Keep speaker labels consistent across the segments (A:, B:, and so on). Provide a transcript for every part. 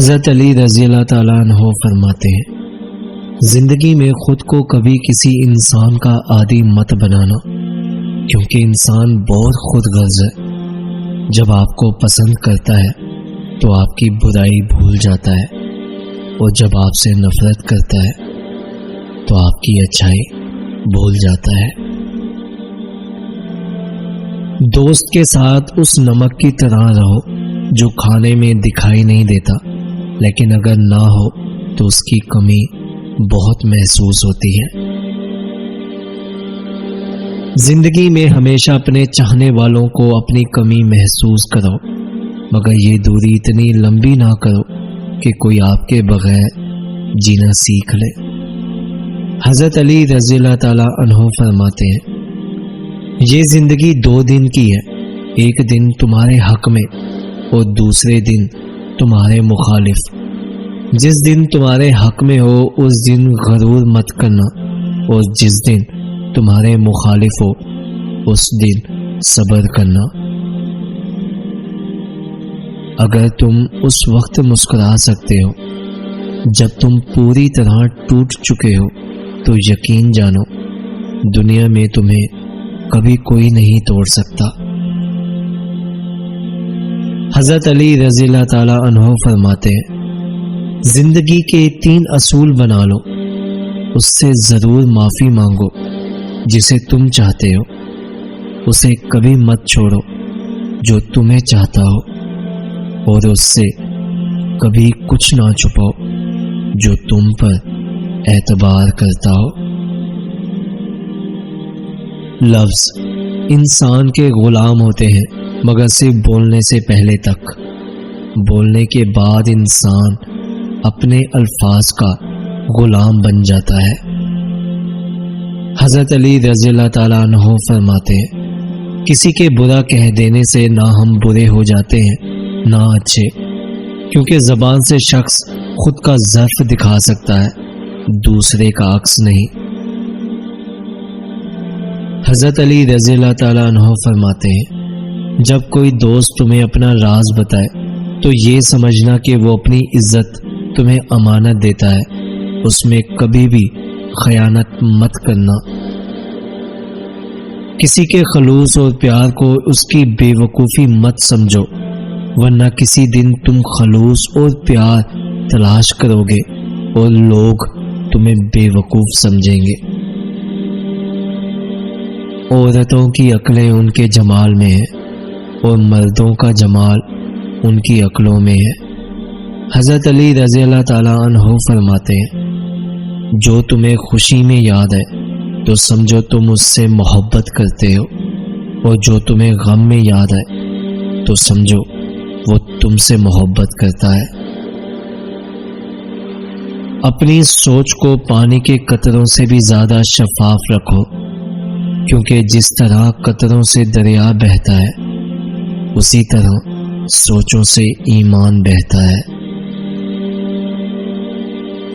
A: حضرت علی رضی اللہ تعالیٰ عنہ فرماتے ہیں، زندگی میں خود کو کبھی کسی انسان کا عادی مت بنانا، کیونکہ انسان بہت خود غرض ہے۔ جب آپ کو پسند کرتا ہے تو آپ کی برائی بھول جاتا ہے، اور جب آپ سے نفرت کرتا ہے تو آپ کی اچھائی بھول جاتا ہے۔ دوست کے ساتھ اس نمک کی طرح رہو جو کھانے میں دکھائی نہیں دیتا، لیکن اگر نہ ہو تو اس کی کمی بہت محسوس ہوتی ہے۔ زندگی میں ہمیشہ اپنے چاہنے والوں کو اپنی کمی محسوس کرو، مگر یہ دوری اتنی لمبی نہ کرو کہ کوئی آپ کے بغیر جینا سیکھ لے۔ حضرت علی رضی اللہ تعالیٰ عنہ فرماتے ہیں، یہ زندگی 2 دن کی ہے، ایک دن تمہارے حق میں اور دوسرے دن تمہارے مخالف۔ جس دن تمہارے حق میں ہو اس دن غرور مت کرنا، اور جس دن تمہارے مخالف ہو اس دن صبر کرنا۔ اگر تم اس وقت مسکرا سکتے ہو جب تم پوری طرح ٹوٹ چکے ہو، تو یقین جانو دنیا میں تمہیں کبھی کوئی نہیں توڑ سکتا۔ حضرت علی رضی اللہ تعالیٰ عنہ فرماتے ہیں، زندگی کے 3 اصول بنا لو، اس سے ضرور معافی مانگو جسے تم چاہتے ہو، اسے کبھی مت چھوڑو جو تمہیں چاہتا ہو، اور اس سے کبھی کچھ نہ چھپاؤ جو تم پر اعتبار کرتا ہو۔ لفظ انسان کے غلام ہوتے ہیں، مگر صرف بولنے سے پہلے تک۔ بولنے کے بعد انسان اپنے الفاظ کا غلام بن جاتا ہے۔ حضرت علی رضی اللہ تعالیٰ عنہ فرماتے ہیں، کسی کے برا کہہ دینے سے نہ ہم برے ہو جاتے ہیں نہ اچھے، کیونکہ زبان سے شخص خود کا ضعف دکھا سکتا ہے، دوسرے کا عکس نہیں۔ حضرت علی رضی اللہ تعالیٰ عنہ فرماتے ہیں، جب کوئی دوست تمہیں اپنا راز بتائے تو یہ سمجھنا کہ وہ اپنی عزت تمہیں امانت دیتا ہے، اس میں کبھی بھی خیانت مت کرنا۔ کسی کے خلوص اور پیار کو اس کی بے وقوفی مت سمجھو، ورنہ کسی دن تم خلوص اور پیار تلاش کرو گے اور لوگ تمہیں بے وقوف سمجھیں گے۔ عورتوں کی عقلیں ان کے جمال میں ہے، اور مردوں کا جمال ان کی عقلوں میں ہے۔ حضرت علی رضی اللہ تعالیٰ عنہ فرماتے ہیں، جو تمہیں خوشی میں یاد ہے تو سمجھو تم اس سے محبت کرتے ہو، اور جو تمہیں غم میں یاد ہے تو سمجھو وہ تم سے محبت کرتا ہے۔ اپنی سوچ کو پانی کے قطروں سے بھی زیادہ شفاف رکھو، کیونکہ جس طرح قطروں سے دریا بہتا ہے اسی طرح سوچوں سے ایمان بہتا ہے۔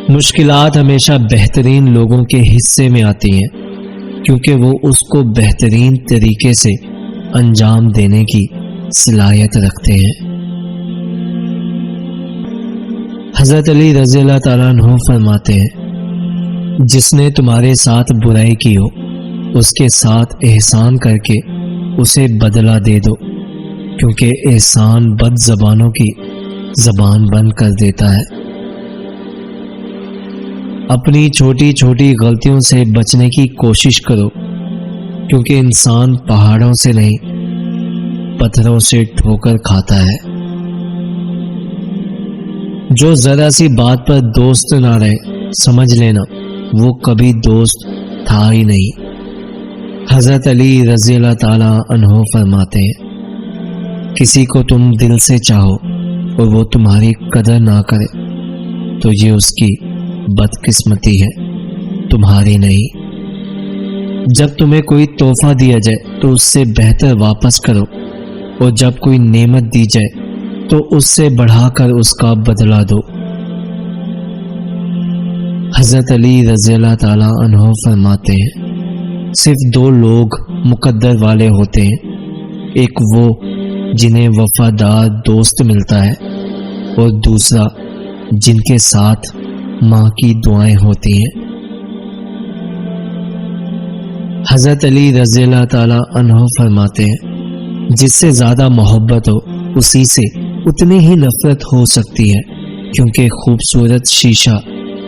A: مشکلات ہمیشہ بہترین لوگوں کے حصے میں آتی ہیں، کیونکہ وہ اس کو بہترین طریقے سے انجام دینے کی صلاحیت رکھتے ہیں۔ حضرت علی رضی اللہ تعالیٰ عنہ فرماتے ہیں، جس نے تمہارے ساتھ برائی کی ہو اس کے ساتھ احسان کر کے اسے بدلہ دے دو، کیونکہ احسان بد زبانوں کی زبان بند کر دیتا ہے۔ اپنی چھوٹی چھوٹی غلطیوں سے بچنے کی کوشش کرو، کیونکہ انسان پہاڑوں سے نہیں پتھروں سے ٹھوکر کھاتا ہے۔ جو ذرا سی بات پر دوست نہ رہے، سمجھ لینا وہ کبھی دوست تھا ہی نہیں۔ حضرت علی رضی اللہ تعالیٰ عنہ فرماتے ہیں، کسی کو تم دل سے چاہو اور وہ تمہاری قدر نہ کرے تو یہ اس کی بدقسمتی ہے، تمہاری نہیں۔ جب تمہیں کوئی تحفہ دیا جائے تو اس سے بہتر واپس کرو، اور جب کوئی نعمت دی جائے تو اس سے بڑھا کر اس کا بدلہ دو۔ حضرت علی رضی اللہ تعالیٰ عنہ فرماتے ہیں، صرف 2 لوگ مقدر والے ہوتے ہیں، ایک وہ جنہیں وفادار دوست ملتا ہے، اور دوسرا جن کے ساتھ ماں کی دعائیں ہوتی ہیں۔ حضرت علی رضی اللہ تعالی عنہ فرماتے ہیں جس سے زیادہ محبت ہو اسی سے اتنی ہی نفرت ہو سکتی ہے، کیونکہ خوبصورت شیشہ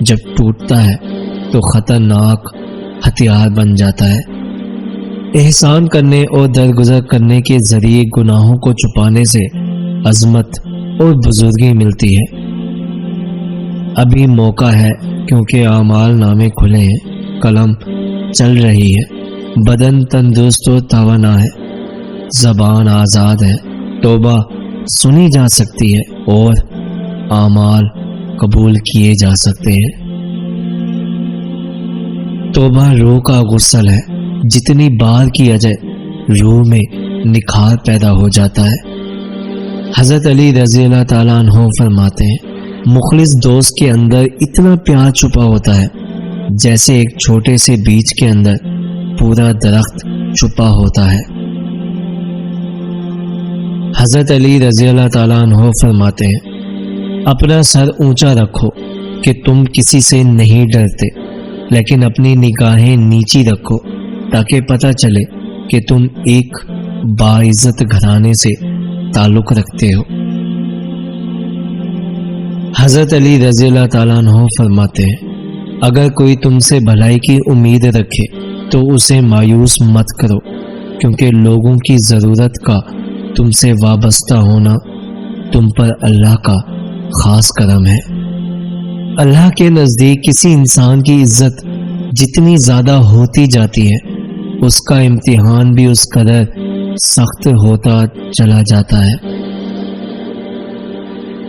A: جب ٹوٹتا ہے تو خطرناک ہتھیار بن جاتا ہے۔ احسان کرنے اور درگزر کرنے کے ذریعے گناہوں کو چھپانے سے عظمت اور بزرگی ملتی ہے۔ ابھی موقع ہے کیونکہ اعمال نامے کھلے ہیں، قلم چل رہی ہے، بدن تندرست و توانا ہے، زبان آزاد ہے، توبہ سنی جا سکتی ہے اور اعمال قبول کیے جا سکتے ہیں۔ توبہ روح کا غسل ہے، جتنی بار کیا جائے روح میں نکھار پیدا ہو جاتا ہے۔ حضرت علی رضی اللہ تعالیٰ عنہ فرماتے ہیں مخلص دوست کے اندر اتنا پیار چھپا ہوتا ہے جیسے ایک چھوٹے سے بیج کے اندر پورا درخت چھپا ہوتا ہے۔ حضرت علی رضی اللہ تعالیٰ عنہ فرماتے ہیں اپنا سر اونچا رکھو کہ تم کسی سے نہیں ڈرتے، لیکن اپنی نگاہیں نیچی رکھو تاکہ پتہ چلے کہ تم ایک باعزت گھرانے سے تعلق رکھتے ہو۔ حضرت علی رضی اللہ تعالیٰ عنہ فرماتے ہیں اگر کوئی تم سے بھلائی کی امید رکھے تو اسے مایوس مت کرو، کیونکہ لوگوں کی ضرورت کا تم سے وابستہ ہونا تم پر اللہ کا خاص کرم ہے۔ اللہ کے نزدیک کسی انسان کی عزت جتنی زیادہ ہوتی جاتی ہے اس کا امتحان بھی اس قدر سخت ہوتا چلا جاتا ہے۔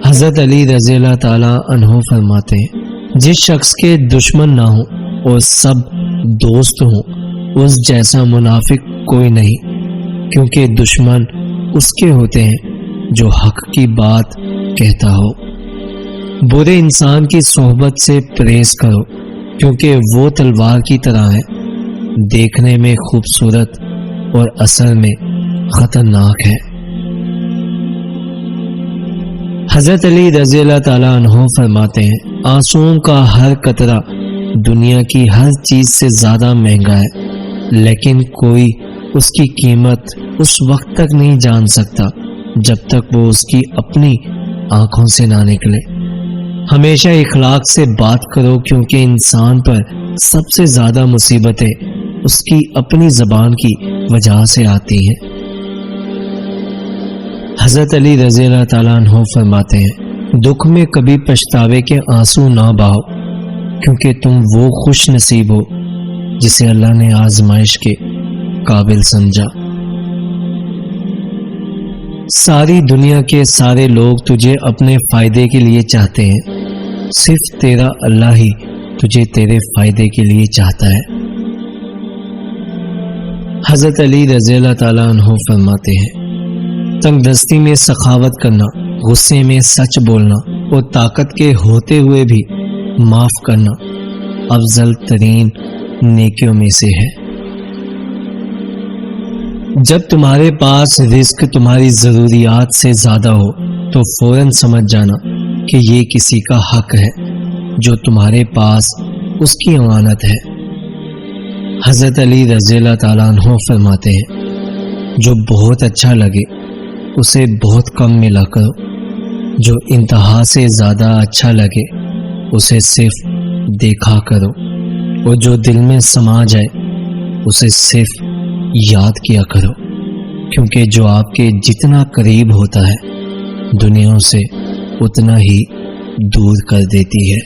A: حضرت علی رضی اللہ تعالیٰ عنہ فرماتے ہیں جس شخص کے دشمن نہ ہوں اور سب دوست ہوں اس جیسا منافق کوئی نہیں، کیونکہ دشمن اس کے ہوتے ہیں جو حق کی بات کہتا ہو۔ برے انسان کی صحبت سے پرہیز کرو، کیونکہ وہ تلوار کی طرح ہے، دیکھنے میں خوبصورت اور اثر میں خطرناک ہے۔ حضرت علی رضی اللہ تعالیٰ عنہ فرماتے ہیں آنسوؤں کا ہر قطرہ دنیا کی ہر چیز سے زیادہ مہنگا ہے، لیکن کوئی اس کی قیمت اس وقت تک نہیں جان سکتا جب تک وہ اس کی اپنی آنکھوں سے نہ نکلے۔ ہمیشہ اخلاق سے بات کرو، کیونکہ انسان پر سب سے زیادہ مصیبتیں اس کی اپنی زبان کی وجہ سے آتی ہیں۔ حضرت علی رضی اللہ تعالیٰ عنہ فرماتے ہیں دکھ میں کبھی پچھتاوے کے آنسو نہ بہاؤ، کیونکہ تم وہ خوش نصیب ہو جسے اللہ نے آزمائش کے قابل سمجھا۔ ساری دنیا کے سارے لوگ تجھے اپنے فائدے کے لیے چاہتے ہیں، صرف تیرا اللہ ہی تجھے تیرے فائدے کے لیے چاہتا ہے۔ حضرت علی رضی اللہ تعالیٰ عنہ فرماتے ہیں تنگ دستی میں سخاوت کرنا، غصے میں سچ بولنا اور طاقت کے ہوتے ہوئے بھی معاف کرنا افضل ترین نیکیوں میں سے ہے۔ جب تمہارے پاس رزق تمہاری ضروریات سے زیادہ ہو تو فوراً سمجھ جانا کہ یہ کسی کا حق ہے جو تمہارے پاس اس کی امانت ہے۔ حضرت علی رضی اللہ تعالیٰ عنہ فرماتے ہیں جو بہت اچھا لگے اسے بہت کم ملا کرو، جو انتہا سے زیادہ اچھا لگے اسے صرف دیکھا کرو، اور جو دل میں سما جائے اسے صرف یاد کیا کرو، کیونکہ جو آپ کے جتنا قریب ہوتا ہے دنیا سے اتنا ہی دور کر دیتی ہے۔